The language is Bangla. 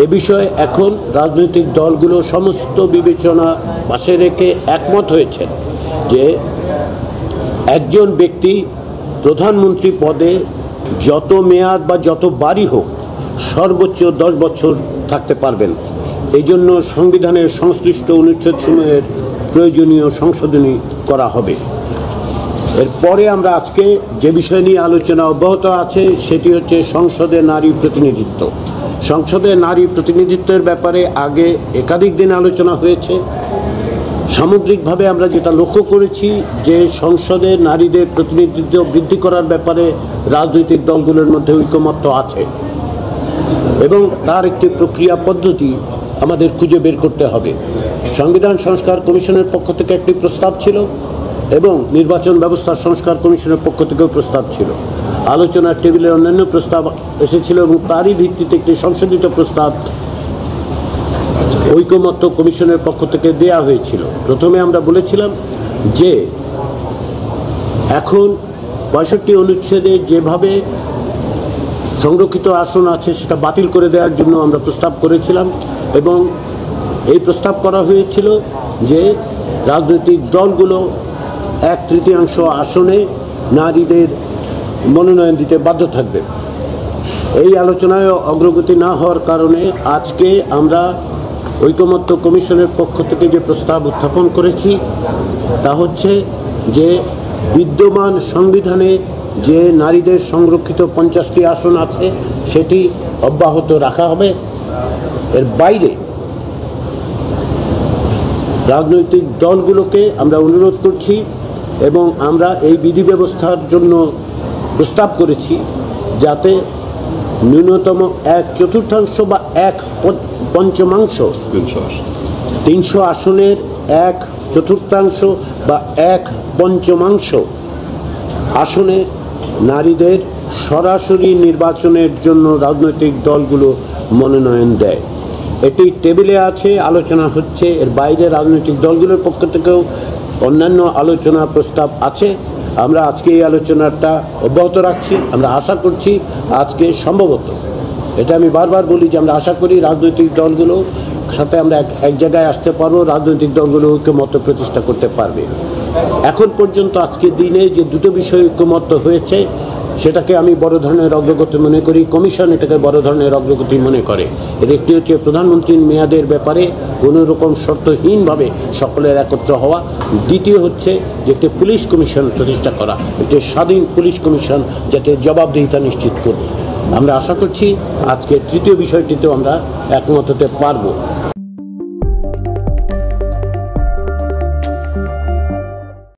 এ বিষয়ে এখন রাজনৈতিক দলগুলো সমস্ত বিবেচনা পাশে রেখে একমত হয়েছে যে একজন ব্যক্তি প্রধানমন্ত্রী পদে যত মেয়াদ বা যত বারই হোক সর্বোচ্চ 10 বছর থাকতে পারবেন। এই জন্য সংবিধানের সংশ্লিষ্ট অনুচ্ছেদসমূহের প্রয়োজনীয় সংশোধনী করা হবে। এরপরে আমরা আজকে যে বিষয় নিয়ে আলোচনা অব্যাহত আছে সেটি হচ্ছে সংসদে নারী প্রতিনিধিত্ব। সংসদে নারী প্রতিনিধিত্বের ব্যাপারে আগে একাধিক দিন আলোচনা হয়েছে। সামগ্রিকভাবে আমরা যেটা লক্ষ্য করেছি যে সংসদে নারীদের প্রতিনিধিত্ব বৃদ্ধি করার ব্যাপারে রাজনৈতিক দলগুলোর মধ্যে ঐকমত্য আছে এবং তার একটি প্রক্রিয়া পদ্ধতি আমাদের খুঁজে বের করতে হবে। সংবিধান সংস্কার কমিশনের পক্ষ থেকে একটি প্রস্তাব ছিল এবং নির্বাচন ব্যবস্থা সংস্কার কমিশনের পক্ষ থেকেও প্রস্তাব ছিল। আলোচনার টেবিলে অন্যান্য প্রস্তাব এসেছিল এবং তারই ভিত্তিতে একটি সংশোধিত প্রস্তাব ঐকমত্য কমিশনের পক্ষ থেকে দেয়া হয়েছিল। প্রথমে আমরা বলেছিলাম যে এখন ৬৫ অনুচ্ছেদে যেভাবে সংরক্ষিত আসন আছে সেটা বাতিল করে দেওয়ার জন্য আমরা প্রস্তাব করেছিলাম এবং এই প্রস্তাব করা হয়েছিল যে রাজনৈতিক দলগুলো 1/3 আসনে নারীদের মনোনয়ন দিতে বাধ্য থাকবে। এই আলোচনায় অগ্রগতি না হওয়ার কারণে আজকে আমরা ঐকমত্য কমিশনের পক্ষ থেকে যে প্রস্তাব উত্থাপন করেছি তা হচ্ছে যে বিদ্যমান সংবিধানে যে নারীদের সংরক্ষিত 50টি আসন আছে সেটি অব্যাহত রাখা হবে। এর বাইরে রাজনৈতিক দলগুলোকে আমরা অনুরোধ করছি এবং আমরা এই বিধি ব্যবস্থার জন্য প্রস্তাব করেছি যাতে ন্যূনতম 1/4 বা 1/5 300 আসনের 1/4 বা 1/5 আসনে নারীদের সরাসরি নির্বাচনের জন্য রাজনৈতিক দলগুলো মনোনয়ন দেয়। এটি টেবিলে আছে, আলোচনা হচ্ছে। এর বাইরে রাজনৈতিক দলগুলোর পক্ষ থেকেও অন্যান্য আলোচনা প্রস্তাব আছে। আমরা আজকে এই আলোচনাটা অব্যাহত রাখছি। আমরা আশা করছি আজকে সম্ভবত, এটা আমি বারবার বলি যে আমরা আশা করি রাজনৈতিক দলগুলো সাথে আমরা এক জায়গায় আসতে পারবো, রাজনৈতিক দলগুলো ঐক্যমত্য প্রতিষ্ঠা করতে পারবে। এখন পর্যন্ত আজকের দিনে যে দুটো বিষয় ঐক্যমত্য হয়েছে সেটাকে আমি বড় ধরনের অগ্রগতি মনে করি। কমিশন এটাকে বড় ধরনের অগ্রগতি মনে করে। এর একটি হচ্ছে প্রধানমন্ত্রীর মেয়াদের ব্যাপারে কোনো রকম শর্তহীনভাবে সকলের একত্র হওয়া। দ্বিতীয় হচ্ছে যে একটি পুলিশ কমিশন প্রতিষ্ঠা করা, একটি স্বাধীন পুলিশ কমিশন যাতে জবাবদিহিতা নিশ্চিত করবে। আমরা আশা করছি আজকে তৃতীয় বিষয়টিতেও আমরা একমত হতে পারবো।